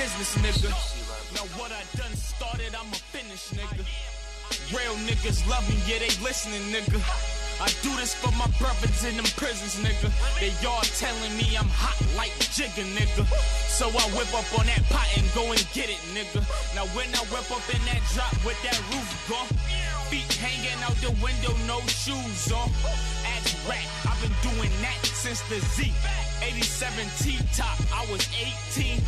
business, nigga. Now what I done started, I'ma finish, nigga. Real niggas love me, yeah, they listening, nigga. I do this for my brothers in them prisons, nigga. They all telling me I'm hot like Jigga, nigga. So I whip up on that pot and go and get it, nigga. Now when I whip up in that drop with that roof gone, feet hanging out the window, no shoes on. Ask Rat, I've been doing that since the Z. 87 T-top, I was 18.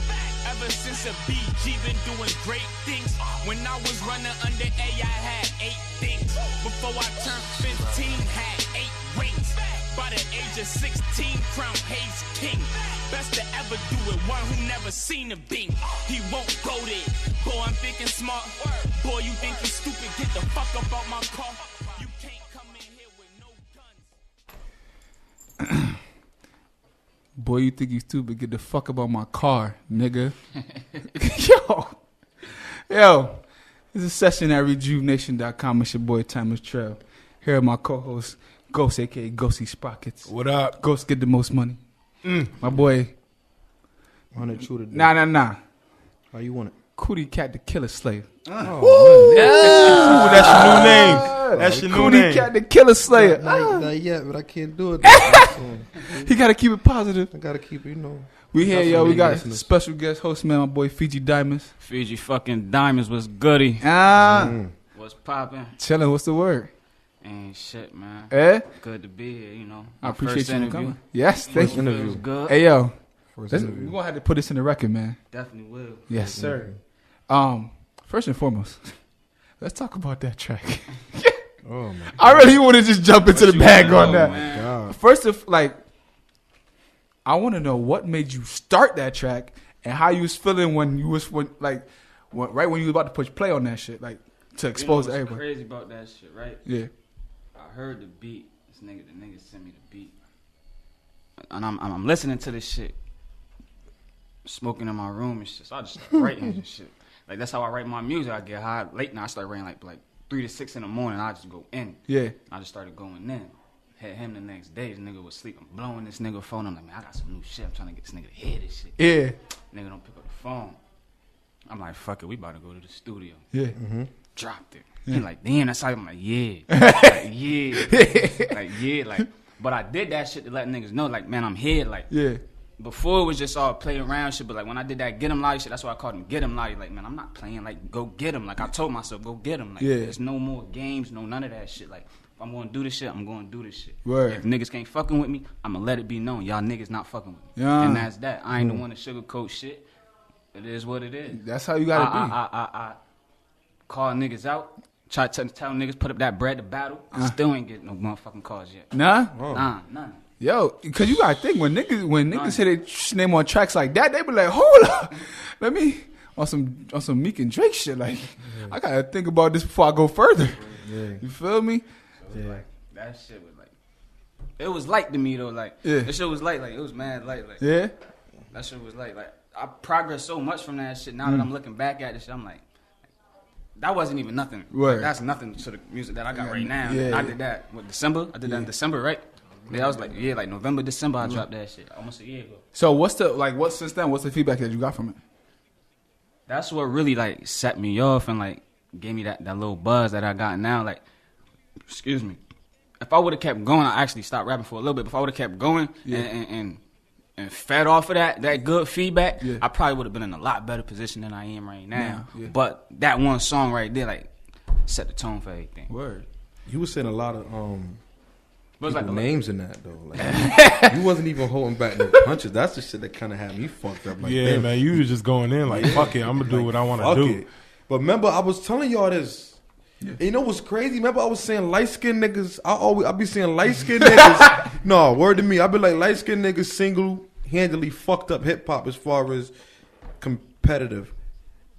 Ever since a BG, been doing great things. When I was running under A, I had 8 things. Before I turned 15, had 8 rings. By the age of 16, crown Hayes King. Best to ever do it, one who never seen a beam. He won't go there. Boy, I'm thinking smart. Boy, you think you stupid, get the fuck up out my car. You can't come in here with no guns. Boy, you think you stupid, get the fuck up out my car, nigga. Yo, this is a session at Rejuv'nation.com. It's your boy, Timeless Trail. Here are my co-hosts, Ghost, a.k.a. Ghosty Sprockets. What up? Ghost get the most money. My boy. Nah. How you want it? Cootie Cat the Killer Slayer. Ooh, that's your new name. That's your new Cootie name. Cat the Killer Slayer. Not yet, but I can't do it. He got to keep it positive. I gotta keep it, We here, yo. We got listeners. special guest host, man, my boy Figi Diamonds. Fiji fucking Diamonds was goody. What's poppin'? Chilling, what's the word? Ain't shit, man. Good to be here, you know. I My appreciate first you interview. coming. Yes, thank you. It was good. Hey, yo. First We're interview. going to have to put this in the record, man. Definitely will. Yes, sir. First and foremost, let's talk about that track. Oh my I really want to just jump into the bag on that. God. First of, I want to know what made you start that track and how you was feeling when you was, right when you was about to push play on that shit, like, to expose you know what's everybody. crazy about that shit, right? Yeah. I heard the beat. The nigga sent me the beat. And I'm listening to this shit. Smoking in my room and shit. So I just start writing and shit. Like, that's how I write my music. I get high late now. I start writing like 3 to 6 in the morning. I just go in. Yeah. I just started going in. Had him the next day. This nigga was sleeping. I'm blowing this nigga phone. I'm like, man, I got some new shit. I'm trying to get this nigga to hear this shit. Yeah. Nigga don't pick up the phone. I'm like, fuck it. We about to go to the studio. Yeah. Dropped it. He like, damn, that's how I'm like, yeah. Like, yeah. But I did that shit to let niggas know, like, man, I'm here. Like, Yeah. before it was just all play around shit, but like when I did that get him live shit, that's why I called him get him live. Like, man, I'm not playing. Like, go get him. Like, I told myself, go get him. Like, Yeah. there's no more games, none of that shit. Like, if I'm gonna do this shit, I'm gonna do this shit. Word. If niggas can't fucking with me, I'ma let it be known. Y'all niggas not fucking with me. Yeah. And that's that. I ain't the one to sugarcoat shit. It is what it is. That's how you got to be. I call niggas out. Try to tell niggas put up that bread to battle. I still ain't getting no motherfucking calls yet. Nah? Nah, none. Yo, because you got to think, when niggas hit their name on tracks like that, they be like, hold up. Let me, on some Meek and Drake shit, like, I got to think about this before I go further. Yeah. You feel me? Yeah. Like, that shit was like, it was light to me though. Like, Yeah. that shit was light. Like, it was mad light. Like, Yeah? that shit was light. Like, I progressed so much from that shit. Now that I'm looking back at this shit, I'm like, that wasn't even nothing. Word. Like, that's nothing to the music that I got right now. Yeah. I did that with December. I did that in December, right? Yeah, I was like, like November, December, I dropped that shit almost a year ago. So what's since then, what's the feedback that you got from it? That's what really like set me off and like gave me that little buzz that I got now. Like, excuse me, if I would have kept going, I actually stopped rapping for a little bit. But if I would have kept going and fed off of that good feedback, I probably would have been in a lot better position than I am right now. Yeah. But that one song right there, like, set the tone for everything. Word. You was saying a lot of But it's like people the names in that though. Like, you wasn't even holding back no punches. That's the shit that kind of had me fucked up. Like, Yeah, damn, man, you was just going in like, fuck it, I'm gonna do what I want to fuck do. it. But remember, I was telling y'all this. And you know what's crazy? Remember, I was saying light skinned niggas. I be saying light skinned niggas. No, word to me. I be like light skinned niggas single handedly fucked up hip hop as far as competitive.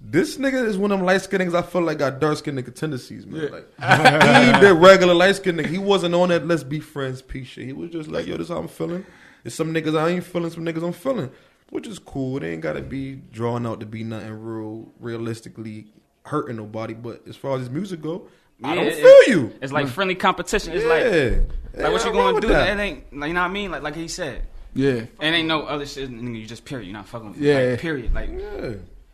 This nigga is one of them light skinned niggas I feel like got dark skinned nigga tendencies, man. Like, he ain't the regular light skinned nigga. He wasn't on that let's be friends piece shit. He was just like, yo, this is how I'm feeling. There's some niggas I ain't feeling, some niggas I'm feeling. Which is cool. It ain't gotta be drawn out to be nothing realistically hurting nobody. But as far as his music go, I don't feel you. It's like friendly competition. It's like what you gonna do? It ain't like, you know what I mean? Like he said. Yeah. It ain't no other shit. You just period. You're not fucking with Yeah. Like, period. Like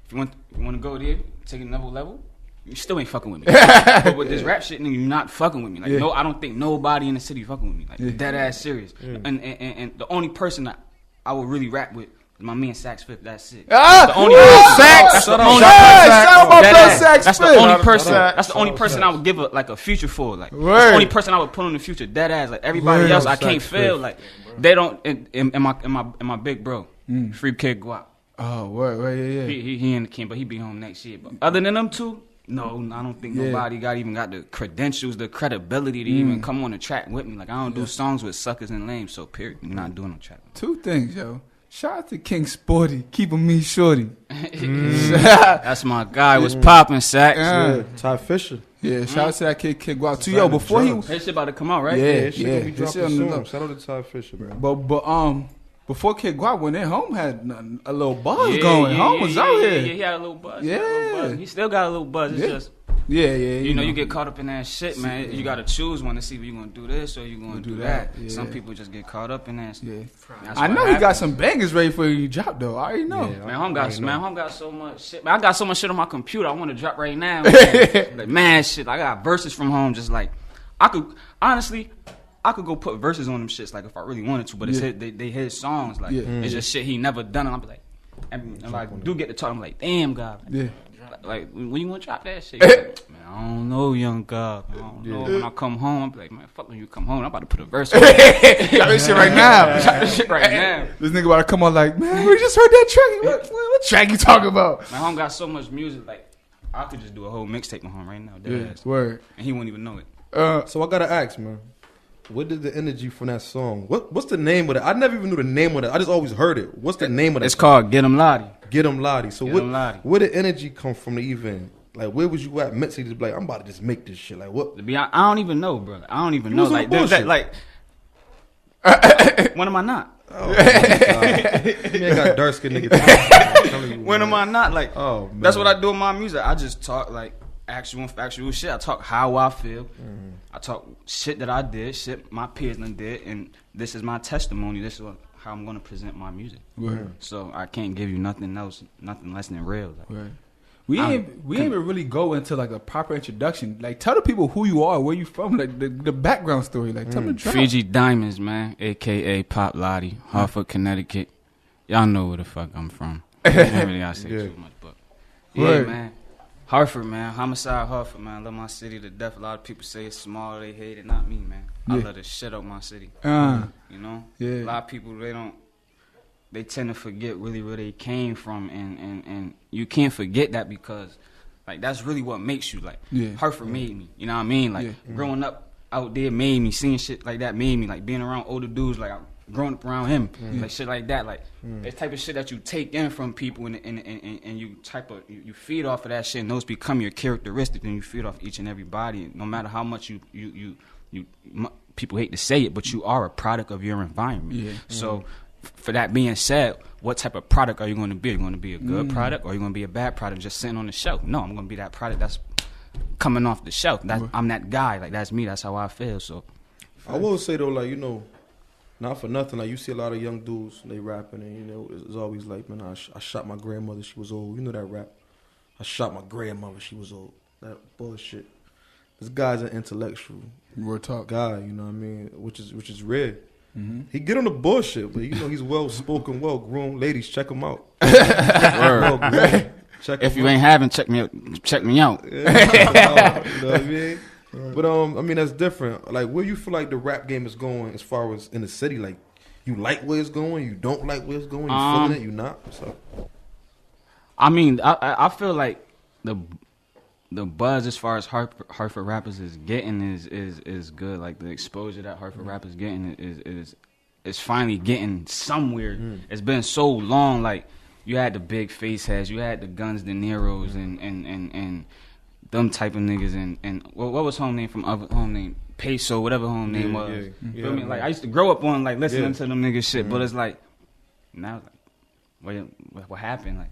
If you want to go there, take another level. You still ain't fucking with me. But with this rap shit, nigga, you not fucking with me. Like, no, I don't think nobody in the city fucking with me. Like, dead ass serious. And the only person that I would really rap with is my man Sax Fifth. That's it. Ah, the only Sax. That's the only That's the only person. That's the only person I would give a future for. Like, that's the only person I would put in the future. Dead ass. Like everybody else, I can't feel like they don't. In my big bro, Free Kid Guap. Oh, word, yeah. He in the king, but he be home next year. But other than them two. No, I don't think nobody even got the credentials, the credibility to even come on the track with me. Like, I don't do songs with suckers and lames, so period. I'm not doing no track. Two things, yo. Shout out to King Sporty, keeping me shorty. That's my guy. Was popping Sax. Ty Fisher. Yeah, shout out to that kid Guap too. Yo, before his shit about to come out, right? Yeah. Shout out to Ty Fisher, bro. But before Kid Guap went in, Home had a little buzz going. Home was out here. Yeah, he had a little buzz. Yeah. He still got a little buzz. It's just you know, you get caught up in that shit, man. You gotta choose one to see if you're gonna do this or you're gonna do that. Yeah. Some people just get caught up in that. Yeah. I know he got some bangers ready for you to drop though. I already know. Yeah, Home got so much shit. Man, I got so much shit on my computer I want to drop right now. Like mad shit. I got verses from Home. Just like I could go put verses on them shits like if I really wanted to, but it's they his songs like it's just shit he never done, and I'll be like, and if I do get to talk, I'm like, damn God, like when you gonna drop that shit? Like, man, I don't know, young God, I don't know. When I come home, I'm like, man, fuck when you come home, I'm about to put a verse on. Drop this shit right now. Drop this shit right now. This nigga about to come on like, man, we just heard that track. What track you talking about? My Home got so much music, like I could just do a whole mixtape with Home right now, Word, and he wouldn't even know it. So I gotta ask, man. What is the energy from that song? What's the name of it? I never even knew the name of it. I just always heard it. What's the name of it? It's called Get 'Em Lottie. Get 'Em Lottie. So where did energy come from to even, like, where was you at mentally to be like, I'm about to just make this shit? Like, what? To be honest, I don't even know, brother. I don't even know. Like, when am I not? Oh, man, got dark skin nigga. When am I not? Like, oh, man. That's what I do in my music. I just talk like factual shit. I talk how I feel. I talk shit that I did, shit my peers done did, and this is my testimony. This is how I'm gonna present my music. So I can't give you nothing else, nothing less than real. Like, we ain't even really go into like a proper introduction. Like, tell the people who you are, where you from, like the background story. Like, tell them the Figi Diamonds, man, aka Pop Lottie, Hartford, Connecticut. Y'all know where the fuck I'm from. I can't really say too much, but man. Hartford, man. Homicide, Hartford, man. I love my city to death. A lot of people say it's small, they hate it. Not me, man. I love the shit out my city. You know? Yeah. A lot of people, they tend to forget really where they came from. And you can't forget that because, like, that's really what makes you. Like, Hartford made me. You know what I mean? Like, growing up out there made me. Seeing shit like that made me. Like, being around older dudes, like, growing up around him, like shit like that, like that type of shit that you take in from people and you feed off of that shit, and those become your characteristics, and you feed off each and every body. No matter how much you people hate to say it, but you are a product of your environment. So, for that being said, what type of product are you going to be? Are you going to be a good product, or are you going to be a bad product just sitting on the shelf? No, I'm going to be that product that's coming off the shelf. I'm that guy. Like, that's me. That's how I feel. So, I will say though, like, you know. Not for nothing, like you see a lot of young dudes, they rapping, and you know, it's always like, man, I shot my grandmother, she was old. You know that rap? I shot my grandmother, she was old. That bullshit. This guy's an intellectual guy, you know what I mean? Which is rare. He get on the bullshit, but you know he's well spoken, well groomed. Ladies, check him out. If you ain't having, check me out. You know what I mean? But I mean, that's different. Like, where you feel like the rap game is going as far as in the city? Like, you like where it's going, you don't like where it's going, you feeling it, you not? So, I mean, I feel like the buzz as far as Hartford rappers is getting is good. Like, the exposure that Hartford rappers getting is finally getting somewhere. It's been so long. Like, you had the big face heads, you had the Guns, the Neros, and them type of niggas, and what was home name from other home name? Peso, whatever home name was. Feel me? Like, I used to grow up on, like, listening to them niggas shit, but it's like, now, like, what happened? Like,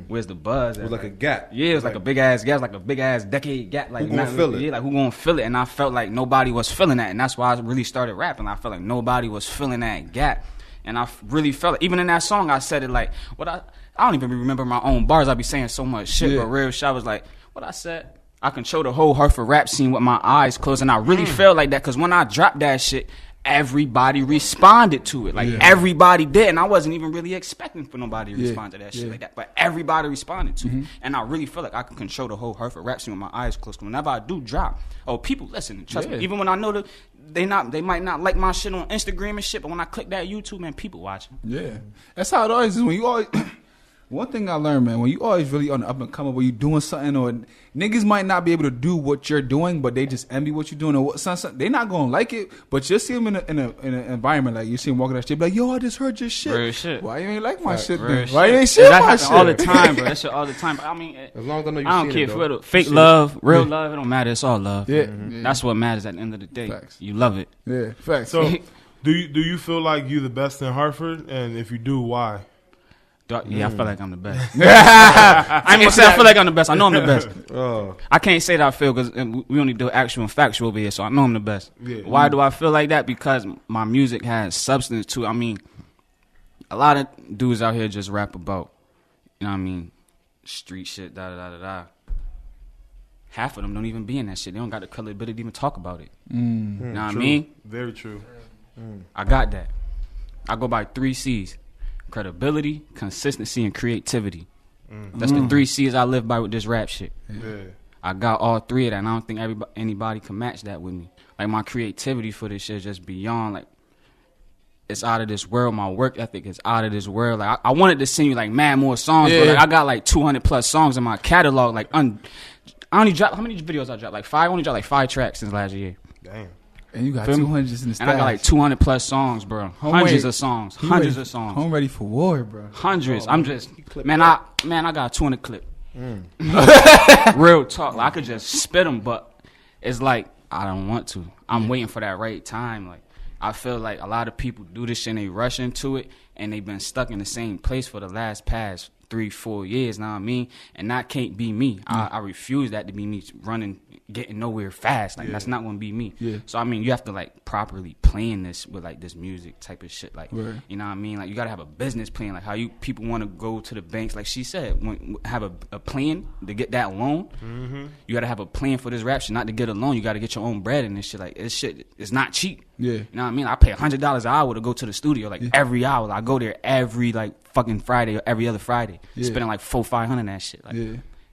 where's the buzz? It was like a gap. Yeah, it was like a big ass gap, like a big ass decade gap. Like, who gonna feel it? Yeah, like, who gonna feel it? And I felt like nobody was feeling that, and that's why I really started rapping. I felt like nobody was feeling that gap. And I really felt it. Even in that song, I said it like, I don't even remember my own bars. I be saying so much shit, but real shit, I was like, what I said? I control the whole Hartford rap scene with my eyes closed. And I really felt like that because when I dropped that shit, everybody responded to it. Like, everybody did. And I wasn't even really expecting for nobody to respond to that shit like that. But everybody responded to it. And I really feel like I can control the whole Hartford rap scene with my eyes closed. Whenever I do drop, people listen. Trust me. Even when I know that they might not like my shit on Instagram and shit, but when I click that YouTube, man, people watching. Yeah. That's how it always is. When you always... One thing I learned, man, when you always really on the up and coming, where you doing something, or niggas might not be able to do what you're doing, but they just envy what you're doing, or something. They not gonna like it, but you see them in an environment like you see them walking that shit, be like, yo, I just heard your shit. Real shit. Why you ain't like my shit? Then? Why you ain't shit my shit? All the time, bro. That shit all the time. I mean, as long as I know you I don't care if it's fake love, real love. It don't matter. It's all love. Yeah. That's what matters at the end of the day. Facts. You love it. Yeah. Facts. So, do you feel like you the best in Hartford? And if you do, why? Yeah, I feel like I'm the best. I ain't gonna say I feel like I'm the best. I know I'm the best. I can't say that I feel because we only do actual and factual over here, so I know I'm the best. Yeah. Why do I feel like that? Because my music has substance to it. I mean, a lot of dudes out here just rap about, you know what I mean, street shit, da-da-da-da-da. Half of them don't even be in that shit. They don't got the credibility to even talk about it. You know what I mean? Very true. I got that. I go by 3 C's. Credibility, consistency, and creativity. That's the 3 C's I live by with this rap shit. Yeah. I got all 3 of that, and I don't think anybody can match that with me. Like, my creativity for this shit is just beyond, like, it's out of this world. My work ethic is out of this world. Like, I wanted to sing you, like, mad more songs, but, like, I got, like, 200-plus songs in my catalog. Like, I only dropped, how many videos I dropped? Like, 5? I only dropped, like, 5 tracks since last year. Damn. And you got 200 in the stash. And I got like 200-plus songs, bro. Hundreds of songs. Home ready for war, bro. Hundreds. I'm just, man, I got a 200 clip. Real talk. Like, I could just spit them, but it's like, I don't want to. I'm waiting for that right time. Like, I feel like a lot of people do this shit and they rush into it, and they've been stuck in the same place for the past 3-4 years, know what I mean? And that can't be me. I refuse that to be me running, getting nowhere fast. Like, that's not going to be me. Yeah. So, I mean, you have to, like, properly plan this with, like, this music type of shit. Like, you know what I mean? Like, you got to have a business plan. Like, how people want to go to the banks. Like she said, have a plan to get that loan. You got to have a plan for this rap shit. Not to get a loan. You got to get your own bread and this shit. Like, this shit is not cheap. Yeah. You know what I mean? I pay $100 an hour to go to the studio, like, every hour. I go there every, like, fucking Friday or every other Friday. Spending, like, $400-$500 on that shit. Like,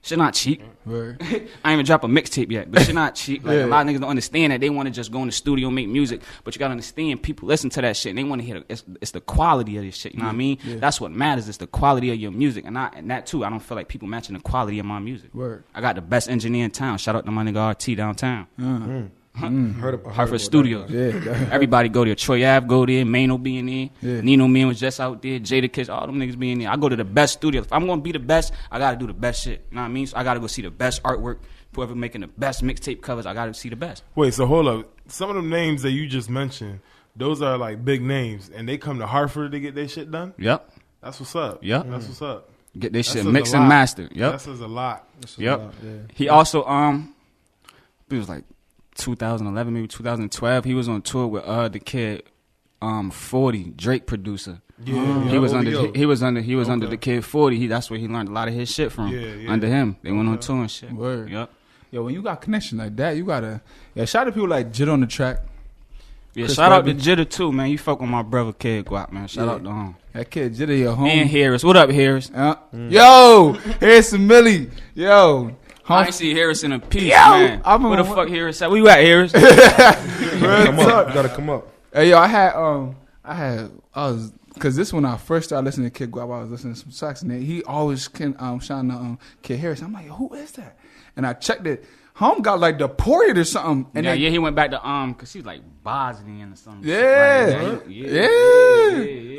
shit not cheap. I ain't even drop a mixtape yet, but shit not cheap. Like, a lot of niggas don't understand that. They want to just go in the studio and make music, but you got to understand, people listen to that shit and they want to hear it's the quality of this shit. You know what I mean? That's what matters. It's the quality of your music. And that, too, I don't feel like people matching the quality of my music. I got the best engineer in town. Shout out to my nigga RT downtown. Hartford Studios. Everybody go there. Troy Ave go there. Mano be in there. Nino Man was just out there. Jada Kiss, all them niggas be in there. I go to the best studio. If I'm gonna be the best, I gotta do the best shit. You know what I mean? So I gotta go see the best artwork. Whoever making the best mixtape covers, I gotta see the best. Wait, so hold up. Some of them names that you just mentioned, those are like big names, and they come to Hartford to get their shit done? Yep. That's what's up. Yep. That's what's up. Get their shit mixed and mastered. Yep. That says a lot. Yep. He also it was like 2011, maybe 2012. He was on tour with the kid 40, Drake producer. He was under the kid 40. That's where he learned a lot of his shit from. Under him, they went on tour and shit. Word. Yep. Yo, when you got connection like that, you gotta shout out to people like Jit on the track. Yeah, Chris shout out to Jitter too, man. You fuck with my brother Kid Guap, man. Shout out to him. That kid Jitter, your home. And Harris. What up, Harris? Yo, Harrison Millie. Yo. I ain't see Harris in a piece, man. Where the fuck Harris at? Where you at, Harris? Come up. You gotta come up. Hey, yo, I was, cause this when I first started listening to Kid Guap, I was listening to some sax, and he always shouting out Kid Harris. I'm like, who is that? And I checked it. Home got like deported or something. And he went back to cause he was like Bosnian or something.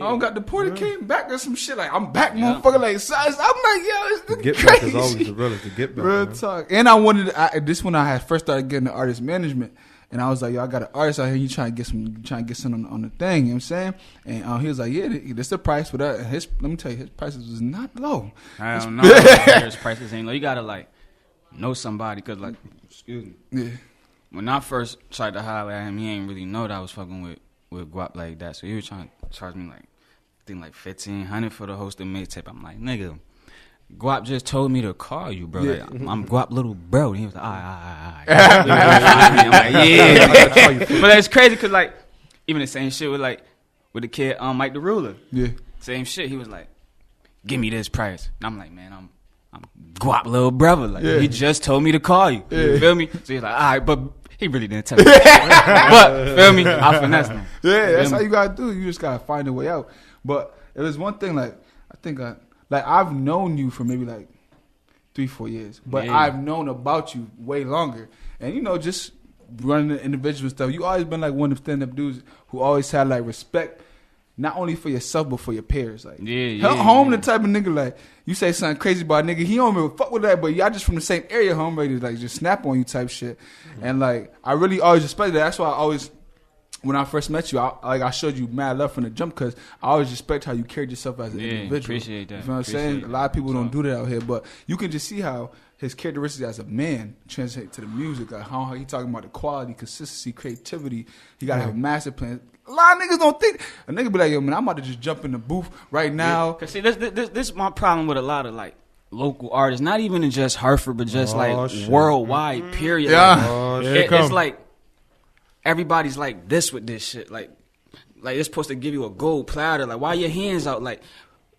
Home got deported, came back or some shit. Like, I'm back, motherfucker. Like, I'm like, yo, it's the get crazy. Back is always the realest. The get back. Real talk. And I wanted this when I had first started getting the artist management. And I was like, yo, I got an artist out here. You trying to get some on the thing. You know what I'm saying? And he was like, yeah, this the price for that. Let me tell you, his prices was not low. I don't know. His prices ain't low. You gotta like know somebody, cause like, excuse me. Yeah. When I first tried to holler at him, he ain't really know that I was fucking with Guap like that. So he was trying to charge me like think like $1,500 for the hosted mixtape. I'm like, nigga, Guap just told me to call you, bro. Yeah. Like, I'm Guap little bro. And he was like, all right. I'm like, yeah. But it's crazy because, like, even the same shit with, like, with the kid, Mike the Ruler. Yeah. Same shit. He was like, give me this price. And I'm like, man, I'm Guap little brother. Like, he just told me to call you. You feel me? So he's like, all right, but he really didn't tell me. But, feel me? I finesse him. Yeah, that's how you gotta do. You just gotta find a way out. But it was one thing, like, I think I've known you for maybe like 3-4 years, but I've known about you way longer. And you know, just running the individual stuff, you always been like one of the stand up dudes who always had like respect, not only for yourself but for your peers. Like, home the type of nigga, like, you say something crazy about a nigga, he don't even fuck with that, but y'all just from the same area, home, ready to like just snap on you type shit. And like, I really always respected that. That's why I always, when I first met you, I showed you mad love from the jump, because I always respect how you carried yourself as an individual. Appreciate that. You know what I'm saying? A lot of people don't do that out here, but you can just see how his characteristics as a man translate to the music. Like how he talking about the quality, consistency, creativity. He got to have a master plan. A lot of niggas don't think. A nigga be like, yo, man, I'm about to just jump in the booth right now. Cause see, this is my problem with a lot of like local artists. Not even in just Hartford, but just worldwide. Period. Yeah. It's like everybody's like this with this shit. Like it's supposed to give you a gold platter. Like, why your hands out? Like,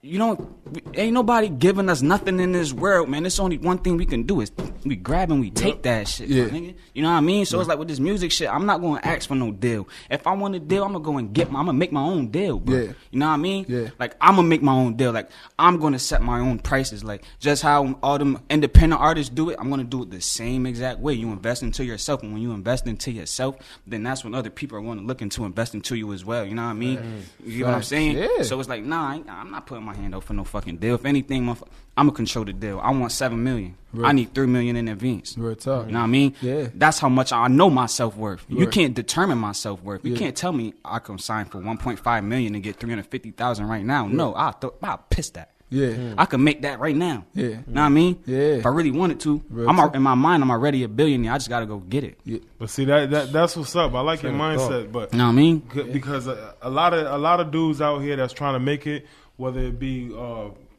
you don't. Ain't nobody giving us nothing in this world, man. There's only one thing we can do is we grab and we take that shit, nigga. You know what I mean? So it's like with this music shit, I'm not going to ask for no deal. If I want a deal, I'm going to go and I'm going to make my own deal, bro. Yeah. You know what I mean? Yeah. Like, I'm going to make my own deal. Like, I'm going to set my own prices. Like, just how all them independent artists do it, I'm going to do it the same exact way. You invest into yourself, and when you invest into yourself, then that's when other people are going to look into invest into you as well. You know what I mean? You know what I'm saying? Yeah. So it's like, nah, I'm not putting my hand out for no fucking deal. If anything, I'm gonna control the deal. I want $7 million. Right. I need $3 million in advance. Real talk. You know what I mean? Yeah. That's how much I know my self-worth. You Right. can't determine my self-worth. You can't tell me I can sign for $1.5 million and get $350,000 right now. No, I'll piss that. Yeah. I can make that right now. Yeah. You know what I mean? Yeah. If I really wanted to, Real in talk. my mind, I'm already a billionaire. I just gotta go get it. Yeah. But see that's what's up. I like your mindset, but You know what I mean? because a lot of dudes out here that's trying to make it, whether it be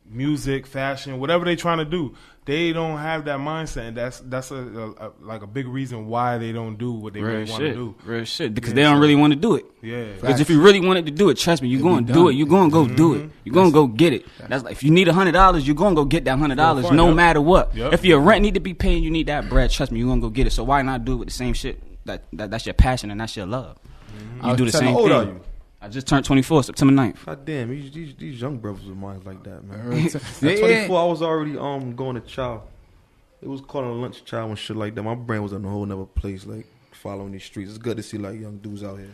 music, fashion, whatever they trying to do, they don't have that mindset, and that's a big reason why they don't do what they really want to do. Real shit. Because they don't really want to do it. Yeah. Because if you really wanted to do it, trust me, you're going to do it. You're going to go do it. You're going to go get it. That's like, if you need $100, you're going to go get that $100 no matter what. Yep. If your rent need to be paid, you need that bread, trust me, you're going to go get it. So why not do it with the same shit? That's your passion and that's your love. You do the same How old thing. are you? I just turned 24, September 9th. God damn, these young brothers of mine like that, man. Yeah. At 24, I was already going to child. It was calling a lunch child and shit like that. My brain was in a whole nother place, like following these streets. It's good to see like young dudes out here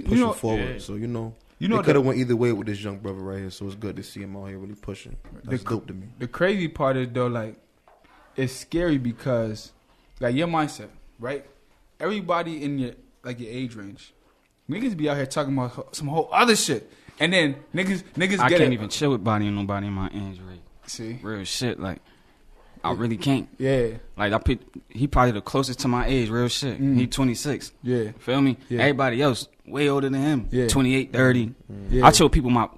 pushing forward. So you know it could have went either way with this young brother right here. So it's good to see him out here really pushing. That's dope to me. The crazy part is though, like, it's scary because, like, your mindset, right? Everybody in your age range, niggas be out here talking about some whole other shit, and then niggas I get can't it. even chill with nobody in my age rate. See, Real shit, like, I really can't. yeah, Like, he probably the closest to my age, real shit. He 26. yeah, Feel me? Yeah. Everybody else way older than him. Yeah. 28, 30. yeah. I chill with people my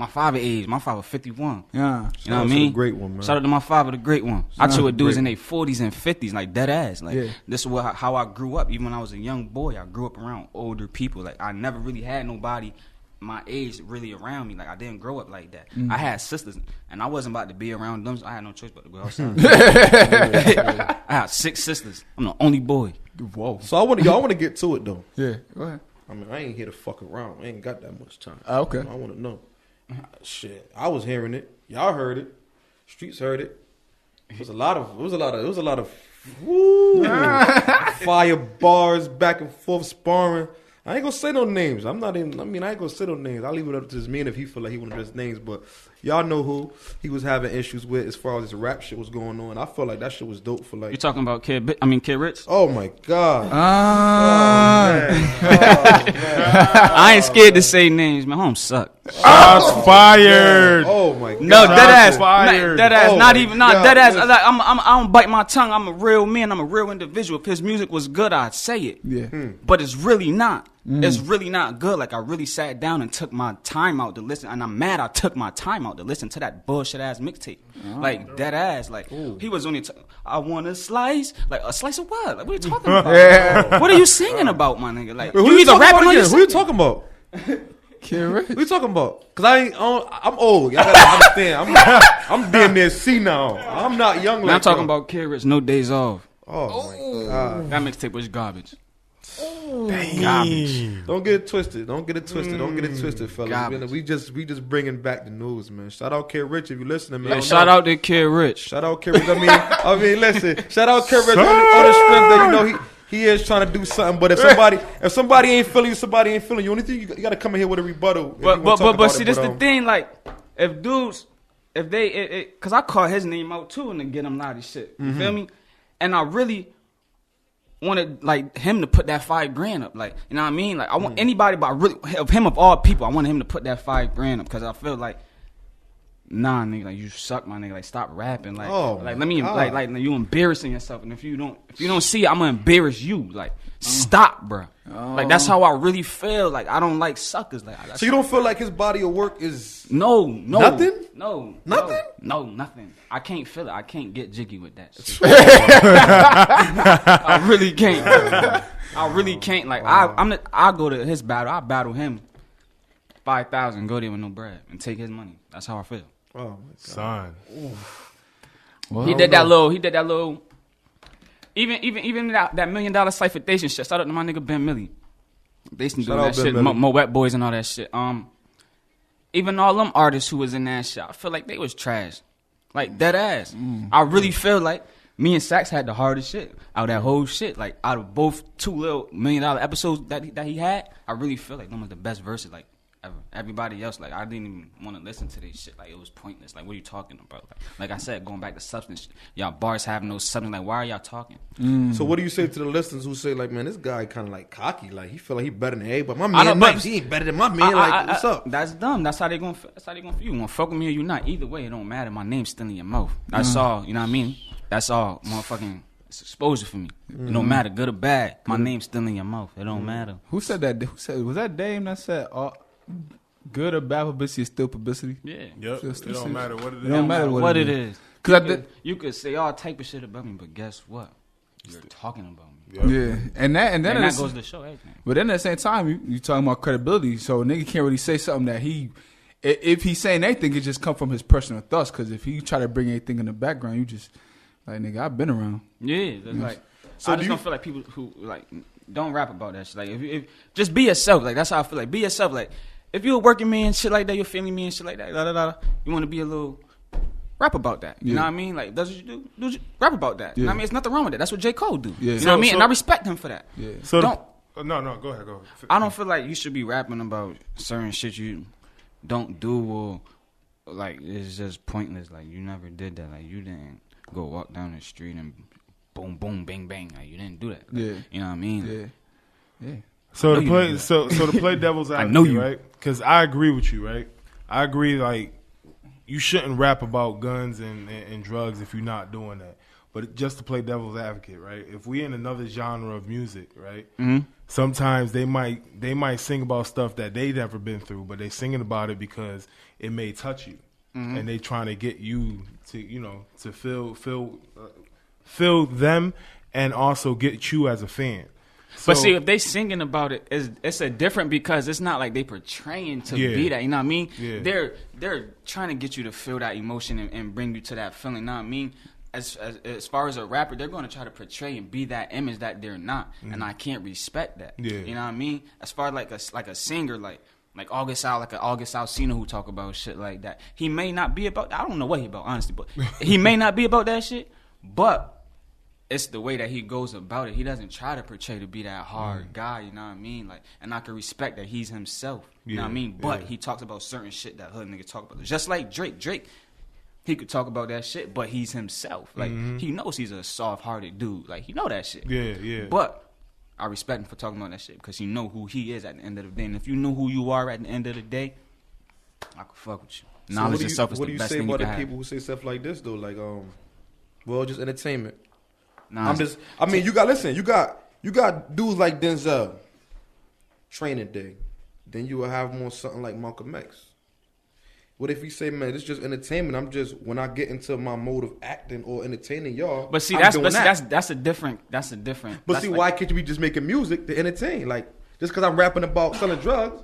father age. My father 51. yeah. You know what I Shout out to mean? the great one, man. Shout out to my father, the great one. I Shout chill out with to dudes great in their 40s and 50s, like dead ass. Like, Yeah. this is how I grew up. Even when I was a young boy, I grew up around older people. Like, I never really had nobody my age really around me. Like, I didn't grow up like that. I had sisters, and I wasn't about to be around them, so I had no choice but to go outside. I had 6 sisters. I'm the only boy. Whoa, So I want to get to it though. yeah. Go ahead. I mean, I ain't here to fuck around. I ain't got that much time. Okay. I want to know. Shit, I was hearing it. Y'all heard it. Streets heard it. It was a lot of woo, fire bars back and forth sparring. I ain't gonna say no names. I ain't gonna say no names. I'll leave it up to this man if he feel like he want to address names. But y'all know who he was having issues with as far as this rap shit was going on. I felt like that shit was dope for like. You talking about Kid Rich? Oh my god. I ain't scared to say names, man. Home suck. Shots fired. Oh my god. No, dead ass. fired. Dead ass. Oh Not my even. God. Dead ass. Like, I don't bite my tongue. I'm a real man. I'm a real individual. If his music was good, I'd say it. Yeah. But it's really not. It's really not good. Like, I really sat down and took my time out to listen. And I'm mad I took my time out to listen to that bullshit-ass mixtape. Like, dead ass. Like, he was only I want a slice. Like, a slice of what? Like, what are you talking about? What are you singing about, my nigga? Like, Wait, you either rapping or you Who you talking about? Kid Rich. Who you talking about? Cause I'm old. Y'all gotta understand. I'm damn near C now. I'm not young. I'm talking about Kid Rich, No Days Off. Oh my god. That mixtape was garbage. Garbage. Don't get it twisted. Don't get it twisted, fellas. Garbage. We just bringing back the news, man. Shout out Kid Rich if you listening, man. Hey, shout out to Kid Rich. Shout out Kid Rich. I mean, listen. Shout out Kid Rich on the strength that you know he is trying to do something. But if somebody ain't feeling you, somebody ain't feeling you. Only thing you got to come in here with a rebuttal. But see, this the thing. Like, if dudes, if they, cause I call his name out too and then get him naughty shit. You feel me? And I really wanted like him to put that $5,000 up. Like, you know what I mean? Like, I want anybody, but I really of all people, I wanted him to put that $5,000 up because I feel like, nah, nigga, like you suck, my nigga. Like, stop rapping. Like, let me like you embarrassing yourself. And if you don't see it, I'm gonna embarrass you. Like, stop, bro. Like, that's how I really feel. Like, I don't like suckers. Like, so you don't feel like his body of work is nothing? Nothing. Nothing. I can't feel it. I can't get jiggy with that shit. I really can't. I really can't. Like, I go to his battle. I battle him 5,000. Go there with no bread and take his money. That's how I feel. Oh my god, son. Well, He did that little. Even that $1 million cipheration shit. Shout out to my nigga Ben Millie. They used to do that shit. Mo Wet Boys and all that shit. Even all them artists who was in that shit, I feel like they was trash. Like, dead ass. I really feel like me and Sax had the hardest shit out of that whole shit. Like, out of both two little $1 million episodes that he had, I really feel like them was the best verses, like, ever. Everybody else, like, I didn't even want to listen to this shit. Like, it was pointless. Like, what are you talking about? Like I said, going back to substance, y'all bars have no substance. Like, why are y'all talking? So what do you say to the listeners who say, like, man, this guy kind of like cocky, like he feel like he better than everybody. My man, Mike, he ain't better than my man. What's up? That's dumb. That's how they gonna feel. You gonna fuck with me or you not? Either way, it don't matter. My name's still in your mouth. That's all. You know what I mean? That's all. Motherfucking, it's exposure for me. It don't matter, good or bad. My name's still in your mouth. It don't matter. Who said that? Was that Dame that said good or bad publicity is still publicity? Yeah. Yep. It don't matter what it is. It don't matter what it is. You could say all type of shit about me, but guess what? You're talking about me. Yep. Yeah, and that goes to show everything. But then at the same time, you talking about credibility, so a nigga can't really say something that if he's saying anything, it just come from his personal thoughts. Because if he try to bring anything in the background, you just like, nigga, I've been around. Yeah, that's like. So I just don't feel like people who like don't rap about that shit. Like, if just be yourself. Like, that's how I feel. Like, be yourself. Like, if you're a working man and shit like that, you're family man and shit like that. You want to be a little. Rap about that. You know what I mean? Like, that's what you do. Rap about that. You know what I mean? It's nothing wrong with that. That's what J. Cole do. Yeah. You know what I mean? And I respect him for that. Yeah. So no, go ahead. I don't feel like you should be rapping about certain shit you don't do or like it's just pointless. Like, you never did that. Like, you didn't go walk down the street and boom, boom, bang, bang. Like, you didn't do that. Like, you know what I mean? Yeah. So to play devil's advocate, right? Because I agree with you, right? I agree, like, you shouldn't rap about guns and drugs if you're not doing that. But just to play devil's advocate, right? If we in another genre of music, right? Mm-hmm. Sometimes they might sing about stuff that they never been through, but they singing about it because it may touch you, and they trying to get you to to feel them, and also get you as a fan. So, but see, if they singing about it, it's a different because it's not like they portraying to be that. You know what I mean? Yeah. They're trying to get you to feel that emotion and bring you to that feeling. You know what I mean? As far as a rapper, they're going to try to portray and be that image that they're not, and I can't respect that. Yeah. You know what I mean? As far as like a singer, like August Al, like an August Alsina who talk about shit like that. He may not be about. I don't know what he about, honestly, but he may not be about that shit, but. It's the way that he goes about it. He doesn't try to portray to be that hard guy, you know what I mean? Like, and I can respect that he's himself, you know what I mean? But he talks about certain shit that hood niggas talk about. Just like Drake. Drake, he could talk about that shit, but he's himself. Like, he knows he's a soft-hearted dude. Like, he know that shit. Yeah. But I respect him for talking about that shit because he know who he is at the end of the day. And if you know who you are at the end of the day, I can fuck with you. Knowledge and self is the best thing you can have. What do you say about the people who say stuff like this, though? Like, just entertainment. Nah, you got dudes like Denzel. Training Day. Then you will have him on something like Malcolm X. What if you say, man, this is just entertainment? I'm just, when I get into my mode of acting or entertaining y'all, But see, I'm that's doing that. that's a different. But that's see, like, why can't you be just making music to entertain? Like, just because I'm rapping about selling drugs,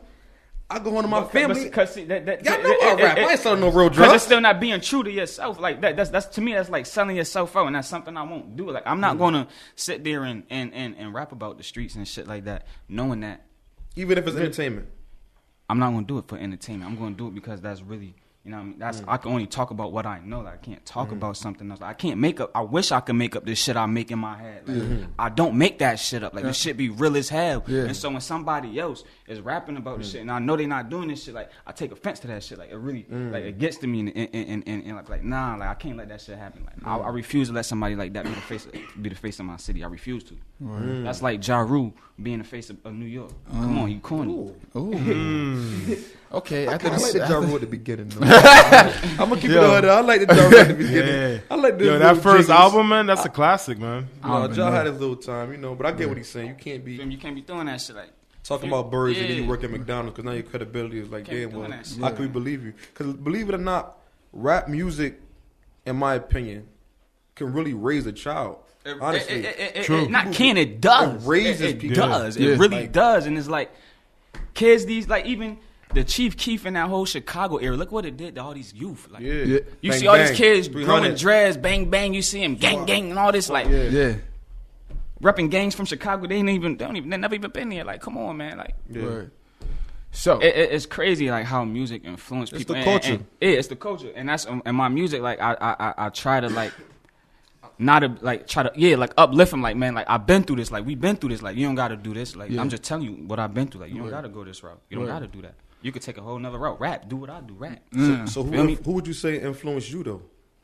I go home to my family. Because Y'all know I rap. I ain't selling no real Because drugs. it's still not being true to yourself. Like that's to me, that's like selling yourself out, and that's something I won't do. Like I'm not gonna sit there and rap about the streets and shit like that, knowing that Even if it's entertainment. I'm not gonna do it for entertainment. I'm gonna do it because that's really, you know what I mean? That's I can only talk about what I know. Like, I can't talk about something else. I can't make up. I wish I could make up this shit I make in my head. Like, I don't make that shit up. Like, this shit be real as hell. Yeah. And so when somebody else is rapping about this shit, and I know they not doing this shit, like, I take offense to that shit. Like, it really, like, it gets to me, and like, nah, like, I can't let that shit happen. Like, I refuse to let somebody like that be the face of my city. I refuse to. That's like Ja Rule being the face of New York. Come on, you corny. Ooh. Okay, I like the Ja Rule at the beginning, though. I'm going to keep it Yo. on there. I like the Ja Rule at the beginning. Yeah. I like the Yo, that first album, man, that's a classic, man. Ja had his little time, you know, but I get what he's saying. You can't be You can't be doing that shit. Like, talking about birds and then you Yeah. work at McDonald's because now your credibility is like, Can't be damn, well, doing that shit. how can we believe you? Because believe it or not, rap music, in my opinion, can really raise a child. Honestly. It not can, it does. It raises it people. does. Yeah. It really Like- does. And it's like, kids, these, like, even the Chief Keef in that whole Chicago area, look what it did to all these youth. Like, Yeah. Yeah. you Bang, see all bang, these kids 300. growing dreads, bang, bang, you see them gang, gang, and all this, like, Yeah. repping gangs from Chicago. They never even been there. Like, come on, man. Like, Yeah. Word. So it's crazy, like, how music influences It's people. the culture. Yeah, it's the culture. And that's, and my music, like, I try to, like, not to, like, try to, like, uplift them. Like, man, like, I've been through this. Like, we've been through this. Like, you don't got to do this. Like, Yeah. I'm just telling you what I've been through. Like, you don't got to go this route. You don't Word. got to do that. You could take a whole nother route. Rap. Do what I do. Rap. So Feel me? who would you say influenced you, though?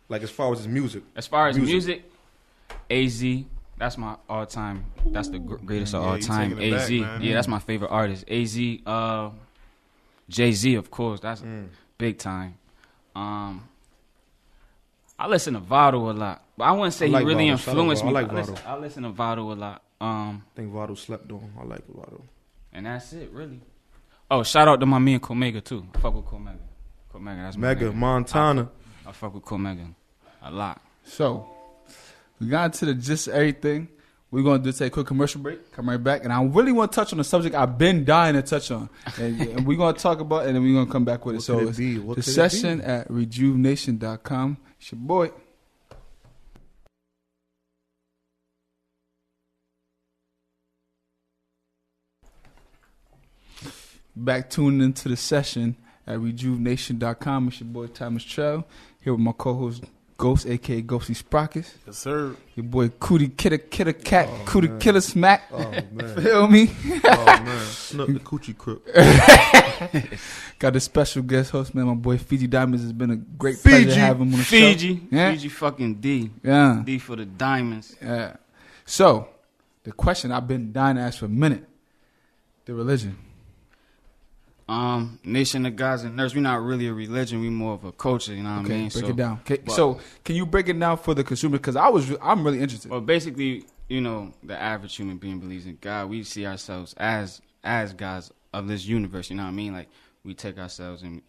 Like, as far as his music? As far as music, AZ, that's my all-time. That's the greatest of Yeah, all you time. taking it back, AZ. man. Yeah, that's my favorite artist. AZ, Jay-Z, of course. That's big time. I listen to Vado a lot, but I wouldn't say I like he really Vado. Shout out influenced Vado. me. I like Vado. I listen to Vado a lot. I think Vado slept on. I like Vado. And that's it, really. Oh, shout out to my man Comega too. I fuck with Comega. Comega, that's my Mega, nigga. Montana. I fuck with Comega a lot. So, we got into the gist of everything. We're going to just take a quick commercial break, come right back. And I really want to touch on the subject I've been dying to touch on. And we're going to talk about it, and then we're going to come back with it. What So, could it it's be? What the could it session be? at Rejuv'nation.com. It's your boy. Back tuning into the session at Rejuv'nation.com. It's your boy Thomas Trell. Here with my co-host Ghost, aka Ghosty Sprockets. Yes, sir. Your boy Cootie Killer Cat, Cootie Killer Smack. Oh, man. Feel me? Oh, man. Snuck the coochie crook. Got a special guest host, man. My boy Figi Diamonds. Has been a great pleasure to have him on the Fiji. show. Yeah. Fiji fucking D. Yeah. D for the diamonds. Yeah. So, the question I've been dying to ask for a minute. The religion. Nation of Gods and Nerds. We're not really a religion. We more of a culture. You know what I mean? Break it down. Okay, but- so, can you break it down for the consumer? Because I'm really interested. Well, basically, you know, the average human being believes in God. We see ourselves as gods of this universe. You know what I mean? Like, we take ourselves and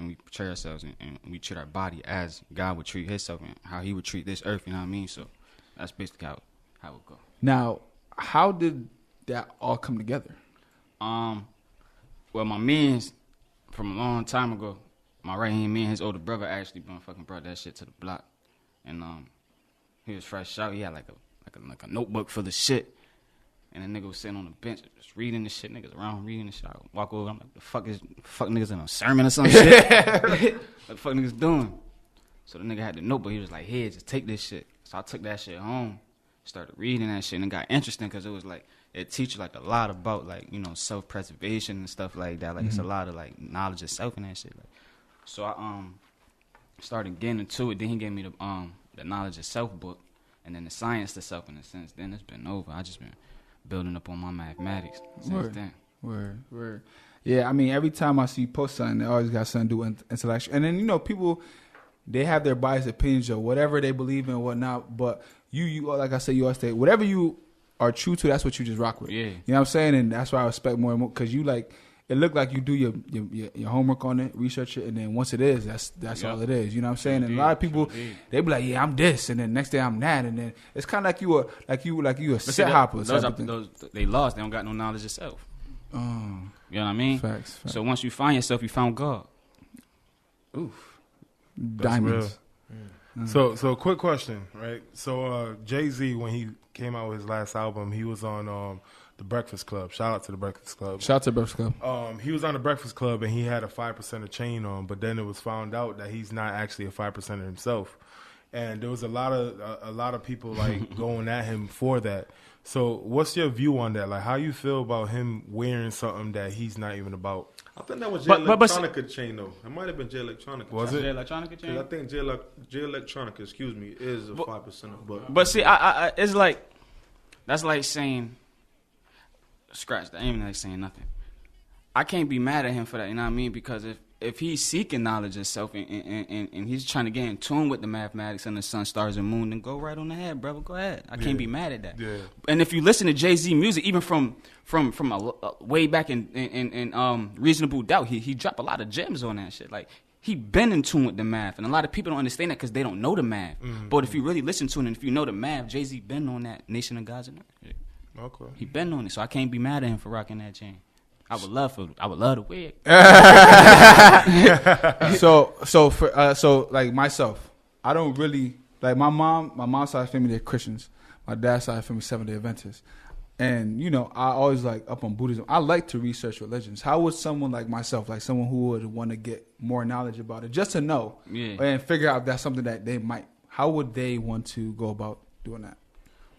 we portray ourselves and we treat our body as God would treat himself and how he would treat this earth. You know what I mean? So that's basically how it goes. Now, how did that all come together? Well, my mans from a long time ago, my right hand man, his older brother actually brought that shit to the block, and he was fresh out. He had like a notebook full of shit, and the nigga was sitting on the bench just reading the shit. Niggas around reading the shit. I walk over, I'm like, the fuck niggas in a sermon or some shit? What the fuck niggas doing? So the nigga had the notebook. He was like, "Here, just take this shit." So I took that shit home, started reading that shit, and it got interesting because it was like, it teaches like a lot about like, you know, self-preservation and stuff like that. Like it's a lot of like knowledge of self and that shit. Like, so I started getting into it. Then he gave me the knowledge of self book, and then the science to self. In a sense, then it's been over. I just been building up on my mathematics since then. Word. Yeah, I mean, every time I see you post something, they always got something to do with intellectual. And then, you know, people, they have their biased opinions of whatever they believe in and whatnot. But you like I said, you always say, whatever you are true to, that's what you just rock with. Yeah. You know what I'm saying? And that's why I respect more and more, because you like, it looked like you do your homework on it, research it, and then once it is, that's all it is. You know what I'm saying? And a lot of people, they be like, yeah, I'm this, and then next day I'm that, and then it's kind of like you a set hopper. They lost. They don't got no knowledge of self. You know what I mean? Facts. So once you find yourself, you found God. Oof. Diamonds. So quick question, right? So Jay-Z, when he came out with his last album, he was on The Breakfast Club. Shout out to The Breakfast Club. Shout out to Breakfast Club. He was on The Breakfast Club and he had a 5% chain on, but then it was found out that he's not actually a 5% himself. And there was a lot of people like going at him for that. So what's your view on that? Like, how you feel about him wearing something that he's not even about? I think that was Jay Electronica chain though. It might have been Jay Electronica. Was it Jay Electronica chain? I think Jay Electronica, is a 5%. But see, I it's like, that's like saying, scratch that. Ain't even like saying nothing. I can't be mad at him for that. You know what I mean? Because if he's seeking knowledge of self and he's trying to get in tune with the mathematics and the sun, stars, and moon, then go right on ahead, brother. Go ahead. I can't be mad at that. Yeah. And if you listen to Jay-Z music, even from a way back in Reasonable Doubt, he dropped a lot of gems on that shit. Like, he been in tune with the math, and a lot of people don't understand that because they don't know the math. Mm-hmm. But if you really listen to it, and if you know the math, Jay-Z been on that Nation of Gods and Earth. Okay. He been on it, so I can't be mad at him for rocking that chain. I would love to wear it. So like myself, I don't really like my mom's side of the family, they're Christians. My dad's side of the family, Seventh-day Adventists. And I always like up on Buddhism. I like to research religions. How would someone like myself, like someone who would want to get more knowledge about it, just to know and figure out if that's something that they might, how would they want to go about doing that?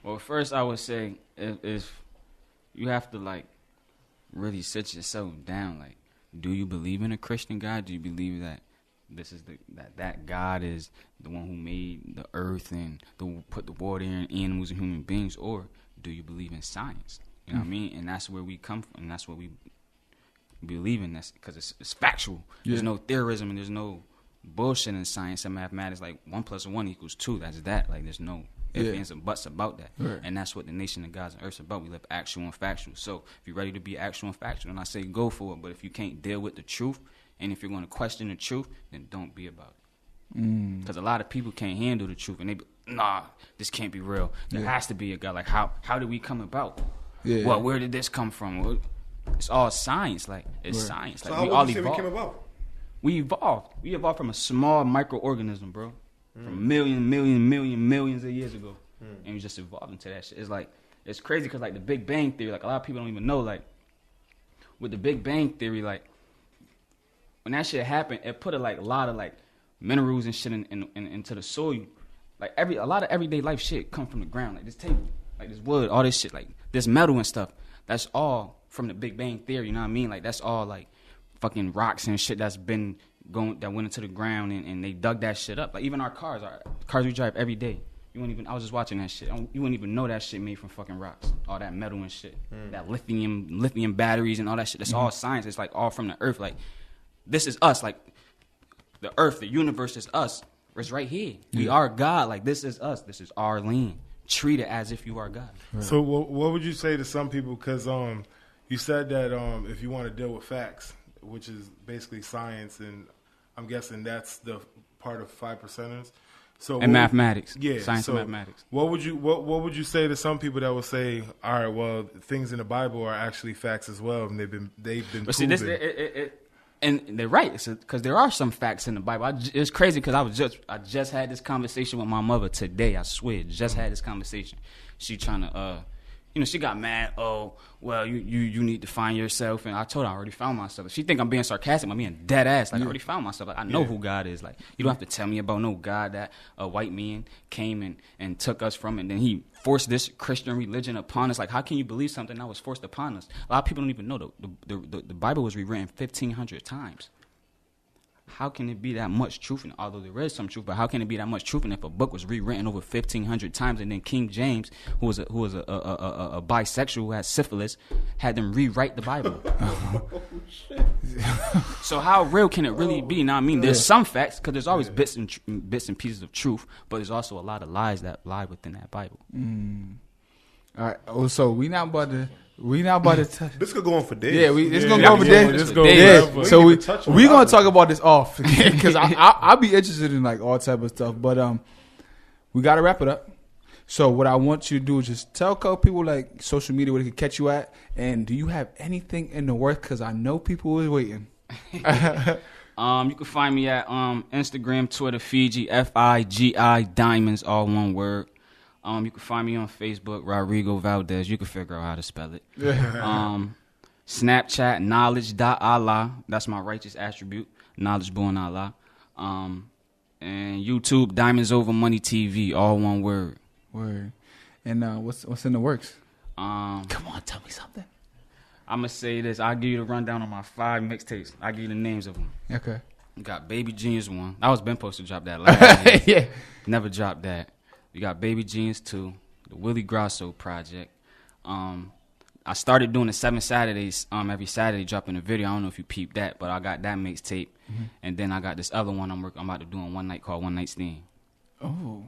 Well, first I would say if you have to like really sit yourself down. Like, do you believe in a Christian God? Do you believe that this is that God is the one who made the earth and put the water and animals and human beings? Or do you believe in science? You know what I mean? And that's where we come from, and that's what we believe in. That's because it's factual. Yeah. There's no theorism and there's no bullshit in science and mathematics. Like 1 + 1 = 2. That's that. Like, there's no ifs, ands, and buts about that. Right. And that's what the Nation of Gods and Earth is about. We live actual and factual. So if you're ready to be actual and factual, then I say go for it. But if you can't deal with the truth, and if you're going to question the truth, then don't be about it. Because a lot of people can't handle the truth, and they be, nah, this can't be real. There has to be a God. Like, how did we come about? Yeah. Well, where did this come from? Well, it's all science. Like, it's science. Like, so we all evolved. We came about? We evolved. We evolved from a small microorganism, bro. From millions of years ago. And we just evolved into that shit. It's like, it's crazy because, like, the Big Bang Theory, like, a lot of people don't even know, like, with the Big Bang Theory, like, when that shit happened, it put a lot of, like, minerals and shit into the soil. Like, a lot of everyday life shit come from the ground. Like, this table, like, this wood, all this shit, like, this metal and stuff. That's all from the Big Bang Theory, you know what I mean? Like, that's all, like, fucking rocks and shit that went into the ground, and they dug that shit up. Like, even our cars we drive every day. I was just watching that shit. You wouldn't even know that shit made from fucking rocks. All that metal and shit. That lithium batteries and all that shit. That's all science. It's like all from the earth. Like, this is us. Like, the earth, the universe is us. It's right here. We are God. Like, this is us. This is our land. Treat it as if you are God. Right. So what would you say to some people? Because you said that if you want to deal with facts, which is basically science, and I'm guessing that's the part of 5%ers. So and mathematics, science and mathematics. What would you say to some people that would say, all right, well, things in the Bible are actually facts as well, and they've been but proven. See, and they're right, because there are some facts in the Bible. It's crazy because I just had this conversation with my mother today. I swear, just had this conversation. She trying to she got mad. Oh, well, you need to find yourself. And I told her I already found myself. She think I'm being sarcastic. I'm being dead ass. Like, I already found myself. Like, I know who God is. Like, you don't have to tell me about no God that a white man came and took us from, and then he forced this Christian religion upon us. Like, how can you believe something that was forced upon us? A lot of people don't even know the Bible was rewritten 1,500 times. How can it be that much truth? And although there is some truth, but how can it be that much truth? And if a book was rewritten over 1,500 times, and then King James, who was a bisexual who had syphilis, had them rewrite the Bible. Oh, shit. So how real can it really be? Now, I mean, there's some facts, because there's always bits and pieces of truth, but there's also a lot of lies that lie within that Bible. All right. Oh, so we not about to touch. This could go on for days. Yeah, it's gonna Yeah, go over yeah, there. let's go Yeah. forever. So We we ain't even touch on we gonna that. talk about this off because I'll be interested in like all type of stuff. But we gotta wrap it up. So what I want you to do is just tell a couple people like social media where they can catch you at, and do you have anything in the works? Because I know people is waiting. You can find me at Instagram, Twitter, Figi, Figi Diamonds, all one word. You can find me on Facebook, Rodrigo Valdez. You can figure out how to spell it. Snapchat, knowledge.allah. That's my righteous attribute. Knowledge born Allah. And YouTube, Diamonds Over Money TV, all one word. Word. And what's in the works? Come on, tell me something. I'm going to say this. I'll give you the rundown on my 5 mixtapes. I'll give you the names of them. Okay. You got Baby Genius 1. I was been supposed to drop that last year. Yeah. Never dropped that. You got Baby Genius 2, the Willie Grosso project. I started doing the 7 Saturdays, every Saturday dropping a video. I don't know if you peeped that, but I got that mixtape. And then I got this other one I'm about to do on one night called One Night Stand. Oh.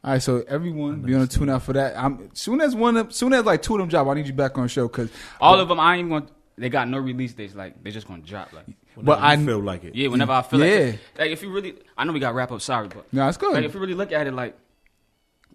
All right, so everyone be on the tune out for that. Soon as like 2 of them drop, I need you back on the show because All of them, I ain't even going. They got no release dates. Like they just gonna drop. Like, but I feel like it. yeah, whenever I feel Yeah. like if you really, I know we got wrap up. Sorry, but no, it's good. like if you really look at it, like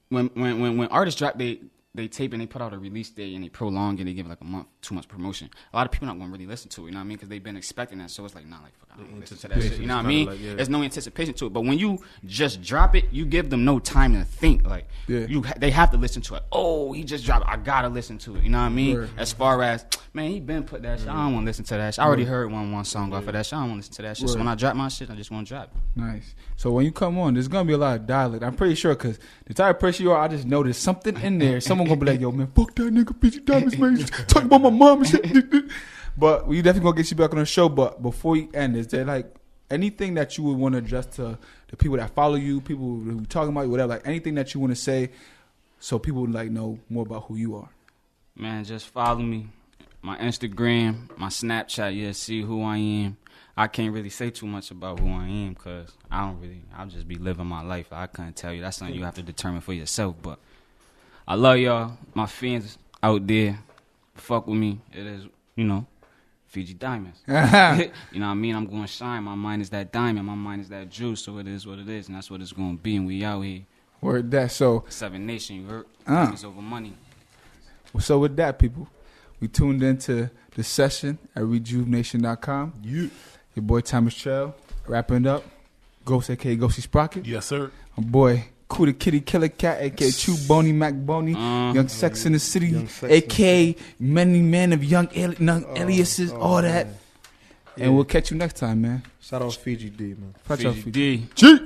when artists drop, they tape and they put out a release date and they prolong it. They give it like a month, 2 months promotion. A lot of people not gonna really listen to it. You know what I mean? Because they've been expecting that. So it's like, nah, like fuck, I don't listen to that shit. You know what I mean? Like, yeah. There's no anticipation to it. But when you just drop it, you give them no time to think. Like Yeah. they have to listen to it. Oh, he just dropped it. I gotta listen to it. You know what I mean? Word. As far as man, he been put that shit. I don't want to listen to that shit. I already heard one song off of that shit. I don't want to listen to that shit. So Word. when I drop my shit, I just want to drop it. Nice. So when you come on, there's gonna be a lot of dialect. I'm pretty sure because the type of person you are, I just know there's something in there. Someone gonna be like, "Yo, man, fuck that nigga, Figi Diamonds, man. He's talking about my mom and shit." But we definitely gonna get you back on the show. But before you end, is there like anything that you would want to address to the people that follow you, people who talking about you, whatever, like anything that you want to say, so people would like know more about who you are? Man, just follow me. My Instagram, my Snapchat, yeah, see who I am. I can't really say too much about who I am because I'll just be living my life. I couldn't tell you. That's something you have to determine for yourself. But I love y'all, my fans out there. Fuck with me. It is, Figi Diamonds. You know what I mean? I'm going to shine. My mind is that diamond. My mind is that juice. So it is what it is, and that's what it's going to be. And we out here. Word that. So 7 Nation, you heard? Diamonds over money. So with that, people, we tuned into the session at Rejuv'nation.com. You. Your boy Thomas Trail, wrapping up. Ghost, a.k.a. Ghosty Sprocket. Yes, sir. My boy, Cuda Kitty Killer Cat, a.k.a. Chew Boney Mac Boney. Young Sex in the City, a.k.a. Many Men of Young Aliases, all that. And we'll catch you next time, man. Shout out Figi D, man. Watch out, Figi D. G.